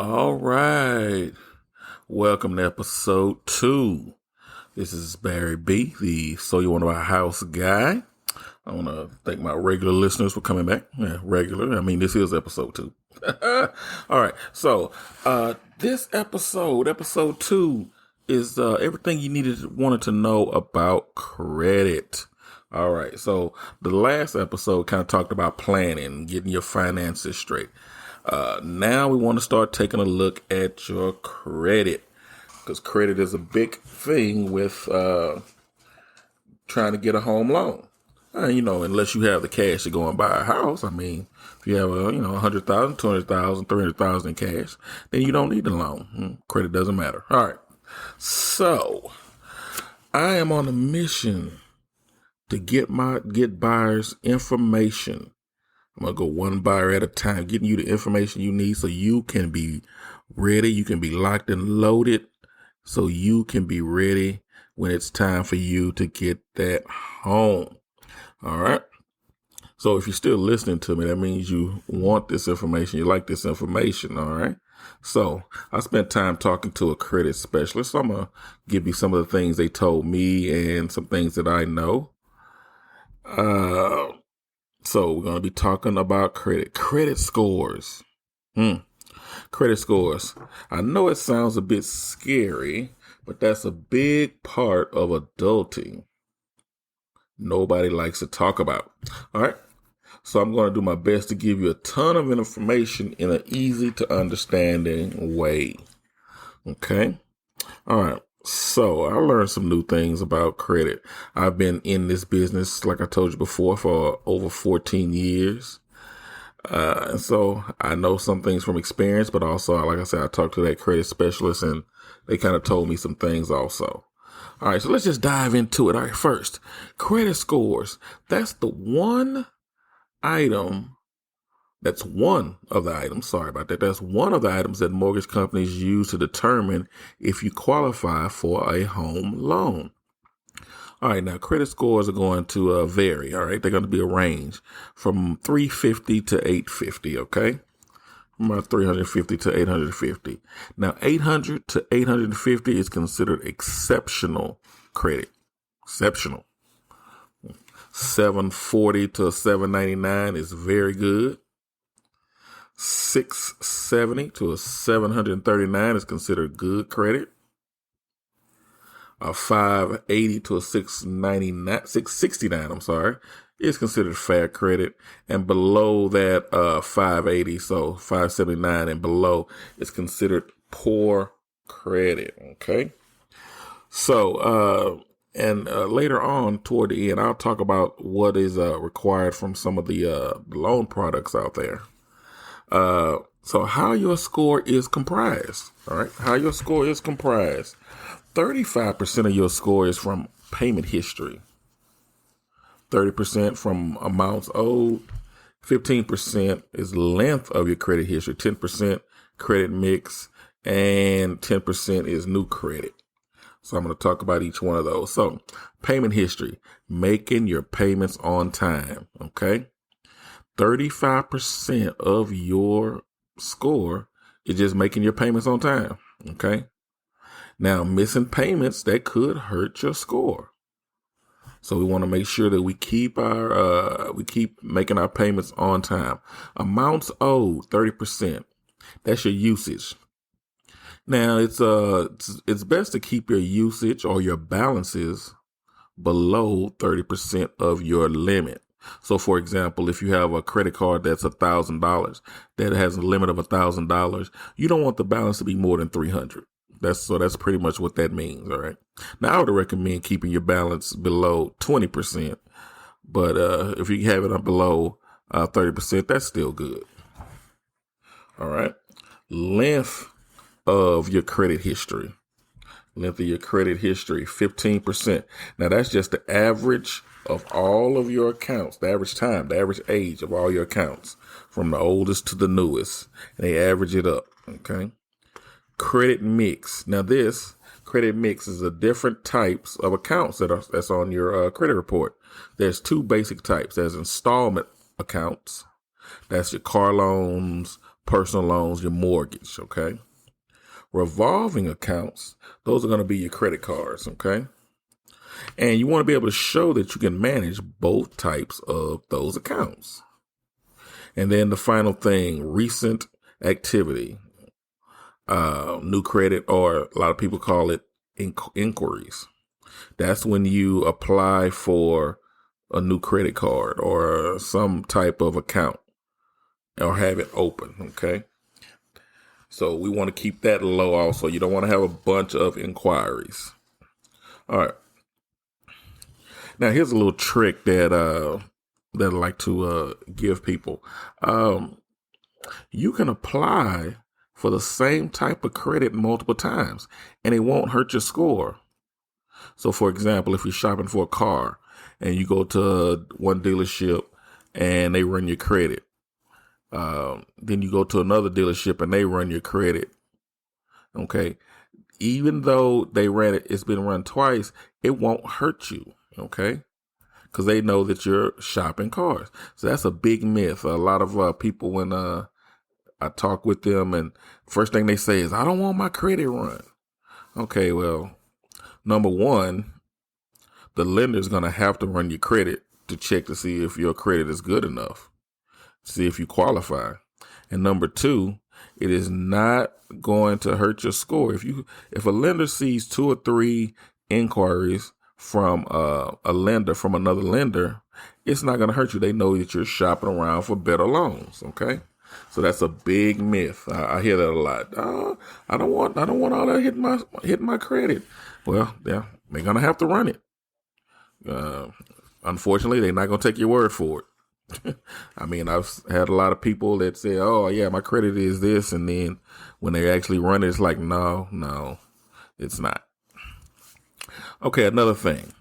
All right. Welcome to episode 2. This is Barry B, the So You Want to Buy a House guy. I want to thank my regular listeners for coming back. Yeah, regular. I mean, this is episode 2. All right. So, this episode 2, is everything you wanted to know about credit. All right. So, the last episode kind of talked about planning, getting your finances straight. Now we want to start taking a look at your credit, because credit is a big thing with trying to get a home loan. Unless you have the cash to go and buy a house. I mean, if you have $100,000, $200,000, $300,000 in cash, then you don't need a loan. Credit doesn't matter. All right. So I am on a mission to get buyers information. I'm going to go one buyer at a time, getting you the information you need so you can be ready. You can be locked and loaded so you can be ready when it's time for you to get that home. All right. So if you're still listening to me, that means you want this information. You like this information. All right. So I spent time talking to a credit specialist. So I'm going to give you some of the things they told me and some things that I know. So we're going to be talking about credit scores. Credit scores. I know it sounds a bit scary, but that's a big part of adulting. Nobody likes to talk about. All right. So I'm going to do my best to give you a ton of information in an easy to understanding way. Okay. All right. So I learned some new things about credit. I've been in this business, like I told you before, for over 14 years. And so I know some things from experience, but also, like I said, I talked to that credit specialist and they kind of told me some things also. All right. So let's just dive into it. All right. First, credit scores. That's the one item. That's one of the items. Sorry about that. That's one of the items that mortgage companies use to determine if you qualify for a home loan. All right. Now, credit scores are going to vary. All right. They're going to be a range from 350 to 850. Okay. From about 350 to 850. Now, 800 to 850 is considered exceptional credit. Exceptional. 740 to 799 is very good. 670 to a 739 is considered good credit. A 580 to a 669, is considered fair credit. And below that, 580, so 579 and below is considered poor credit. Okay. So, later on toward the end, I'll talk about what is required from some of the loan products out there. So how your score is comprised. All right. How your score is comprised. 35% of your score is from payment history. 30% from amounts owed. 15% is length of your credit history. 10% credit mix, and 10% is new credit. So I'm going to talk about each one of those. So payment history, making your payments on time. Okay. 35% of your score is just making your payments on time. Okay. Now, missing payments, that could hurt your score. So we want to make sure that we keep making our payments on time. Amounts owed, 30%. That's your usage. Now, it's best to keep your usage or your balances below 30% of your limit. So, for example, if you have a credit card that's $1,000 that has a limit of $1,000, you don't want the balance to be more than $300. That's pretty much what that means. All right. Now, I would recommend keeping your balance below 20%, but if you have it below 30%, that's still good. All right. Length of your credit history. Length of your credit history, 15%. Now, that's just the average of all of your accounts, the average time, the average age of all your accounts, from the oldest to the newest. And they average it up. Okay. Credit mix. Now, this credit mix is the different types of accounts that's on your credit report. There's two basic types. There's installment accounts That's your car loans, personal loans, your mortgage, okay? Revolving accounts, those are going to be your credit cards, okay? And you want to be able to show that you can manage both types of those accounts. And then the final thing, recent activity, new credit, or a lot of people call it inquiries. That's when you apply for a new credit card or some type of account or have it open. Okay. So we want to keep that low also. You don't want to have a bunch of inquiries. All right. Now here's a little trick that I like to give people. You can apply for the same type of credit multiple times and it won't hurt your score. So for example, if you're shopping for a car and you go to one dealership and they run your credit, then you go to another dealership and they run your credit. Okay. Even though they ran it, it's been run twice, it won't hurt you. Okay. Because they know that you're shopping cars. So that's a big myth. A lot of people, when I talk with them, and first thing they say is, I don't want my credit run. Okay, well, number one, the lender's going to have to run your credit to check to see if your credit is good enough, see if you qualify. And number two, it is not going to hurt your score. If a lender sees 2 or 3 inquiries from a lender from another lender, it's not going to hurt you. They know that you're shopping around for better loans. Okay. So that's a big myth. I hear that a lot. I don't want all that hitting my credit. Well, yeah, they're gonna have to run it. Unfortunately, they're not gonna take your word for it. I mean, I've had a lot of people that say, "Oh, yeah, my credit is this," and then when they actually run it, it's like, no, it's not. Okay, another thing,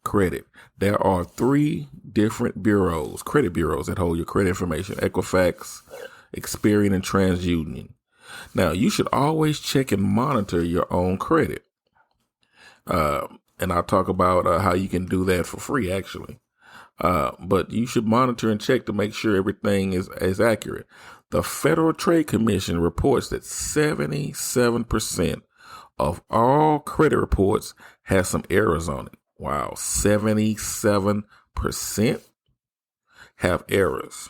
credit. There are 3 different bureaus, credit bureaus, that hold your credit information: Equifax, Experian, and TransUnion. Now, you should always check and monitor your own credit. And I'll talk about how you can do that for free, actually. But you should monitor and check to make sure everything is accurate. The Federal Trade Commission reports that 77% of all credit reports has some errors on it. Wow, 77% have errors.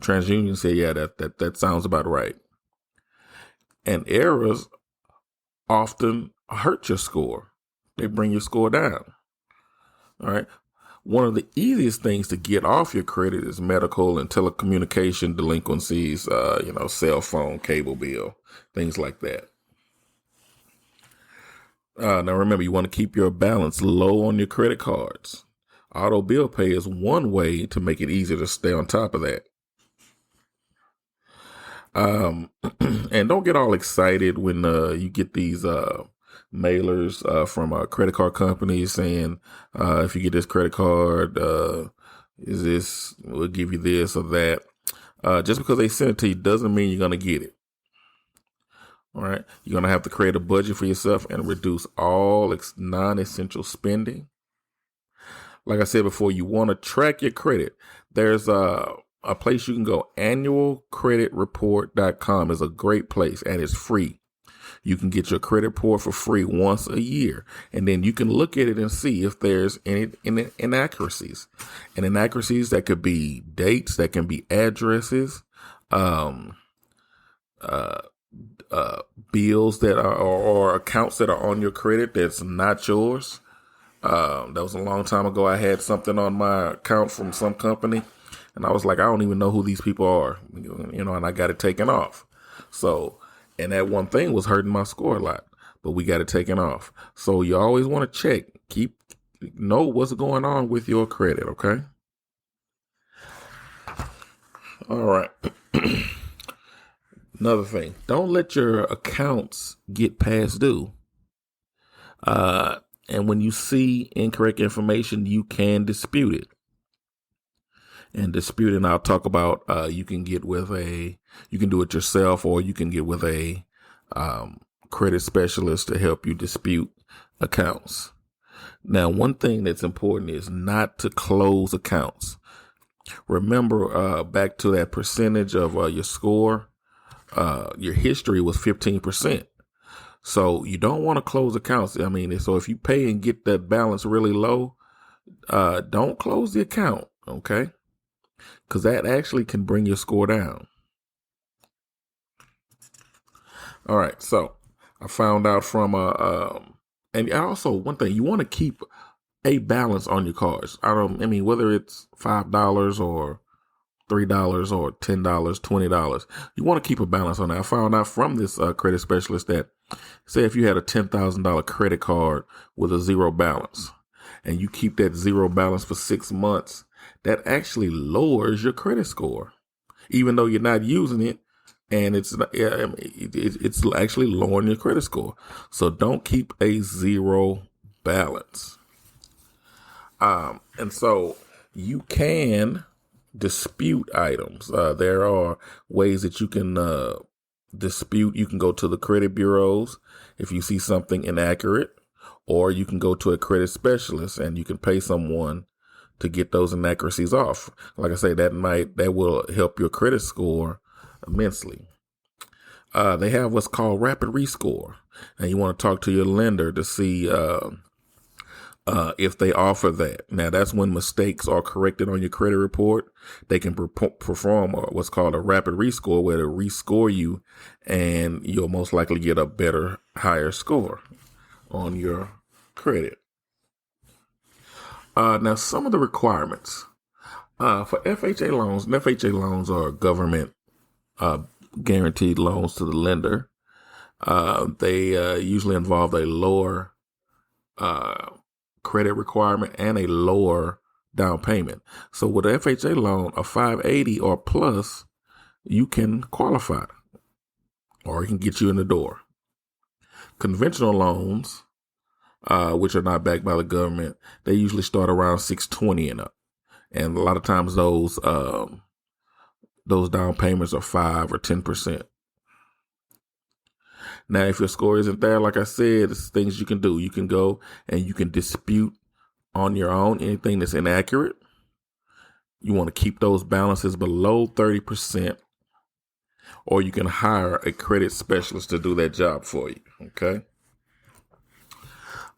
TransUnion said, yeah, that sounds about right. And errors often hurt your score. They bring your score down. All right. One of the easiest things to get off your credit is medical and telecommunication delinquencies, cell phone, cable bill, things like that. Now remember, you want to keep your balance low on your credit cards. Auto bill pay is one way to make it easier to stay on top of that. And don't get all excited when you get these mailers from credit card companies saying, if you get this credit card, we'll give you this or that. Just because they send it to you doesn't mean you're going to get it. All right. You're going to have to create a budget for yourself and reduce all non-essential spending. Like I said before, you want to track your credit. There's a place you can go. Annualcreditreport.com is a great place, and it's free. You can get your credit report for free once a year, and then you can look at it and see if there's any inaccuracies. And inaccuracies, that could be dates, that can be addresses, bills that are or accounts that are on your credit that's not yours. That was a long time ago. I had something on my account from some company, and I was like, I don't even know who these people are, and I got it taken off. So, and that one thing was hurting my score a lot, but we got it taken off. So you always want to check, know what's going on with your credit. Okay. All right. Another thing, don't let your accounts get past due. And when you see incorrect information, you can dispute it. And disputing, I'll talk about, you can do it yourself, or you can get with a credit specialist to help you dispute accounts. Now, one thing that's important is not to close accounts. Remember, back to that percentage of your score, your history was 15%. So you don't want to close accounts. I mean, so if you pay and get that balance really low, don't close the account, okay? Because that actually can bring your score down. All right, so I found out from and also one thing, you want to keep a balance on your cards. I mean, whether it's $5 or $3 or $10, $20, you want to keep a balance on that. I found out from this credit specialist that, say, if you had a $10,000 credit card with a zero balance, and you keep that zero balance for 6 months, that actually lowers your credit score, even though you're not using it. And it's actually lowering your credit score. So don't keep a zero balance. And so you can dispute items. There are ways that you can dispute. You can go to the credit bureaus if you see something inaccurate, or you can go to a credit specialist and you can pay someone to get those inaccuracies off. Like I say, that will help your credit score immensely. They have what's called rapid rescore, and you want to talk to your lender to see if they offer that. Now, that's when mistakes are corrected on your credit report. They can perform what's called a rapid rescore, where they rescore you, and you'll most likely get a better, higher score on your credit. Now, some of the requirements for FHA loans, and FHA loans are government guaranteed loans to the lender. They usually involve a lower credit requirement and a lower down payment. So with an FHA loan, a 580 or plus, you can qualify, or it can get you in the door. Conventional loans, which are not backed by the government, they usually start around 620 and up. And a lot of times those down payments are 5 or 10%. Now, if your score isn't there, like I said, it's things you can do. You can go and you can dispute on your own anything that's inaccurate. You want to keep those balances below 30%, or you can hire a credit specialist to do that job for you. Okay.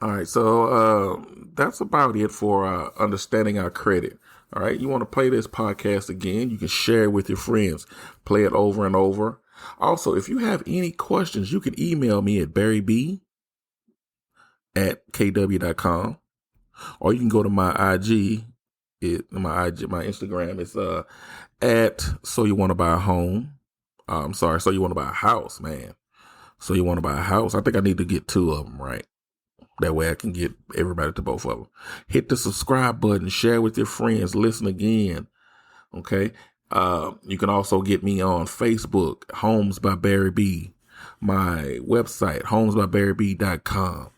All right. So that's about it for understanding our credit. All right. You want to play this podcast again, you can share it with your friends. Play it over and over. Also, if you have any questions, you can email me at barryb@kw.com, or you can go to my IG. My Instagram is at So You Want to Buy a Home. So You Want to Buy a House, man. So You Want to Buy a House. I think I need to get 2 of them, right? That way I can get everybody to both of them. Hit the subscribe button, share with your friends, listen again. Okay. You can also get me on Facebook, Homes by Barry B. My website, homesbybarryb.com.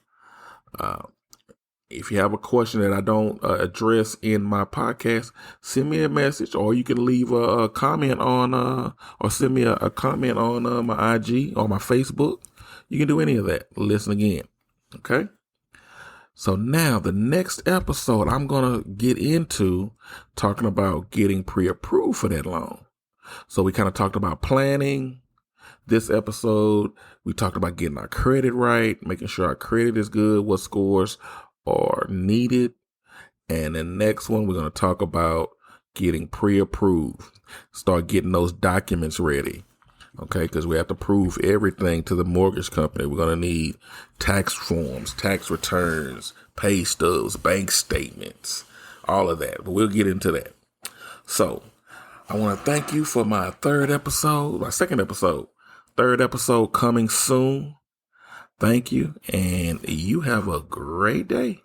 If you have a question that I don't address in my podcast, send me a message, or you can leave a comment on, or send me a comment on my IG or my Facebook. You can do any of that. Listen again. Okay. So now the next episode, I'm going to get into talking about getting pre-approved for that loan. So we kind of talked about planning. This episode, we talked about getting our credit right, making sure our credit is good, what scores are needed. And the next one, we're going to talk about getting pre-approved. Start getting those documents ready. Okay, because we have to prove everything to the mortgage company. We're going to need tax forms, tax returns, pay stubs, bank statements, all of that. But we'll get into that. So I want to thank you for my second episode, third episode coming soon. Thank you, and you have a great day.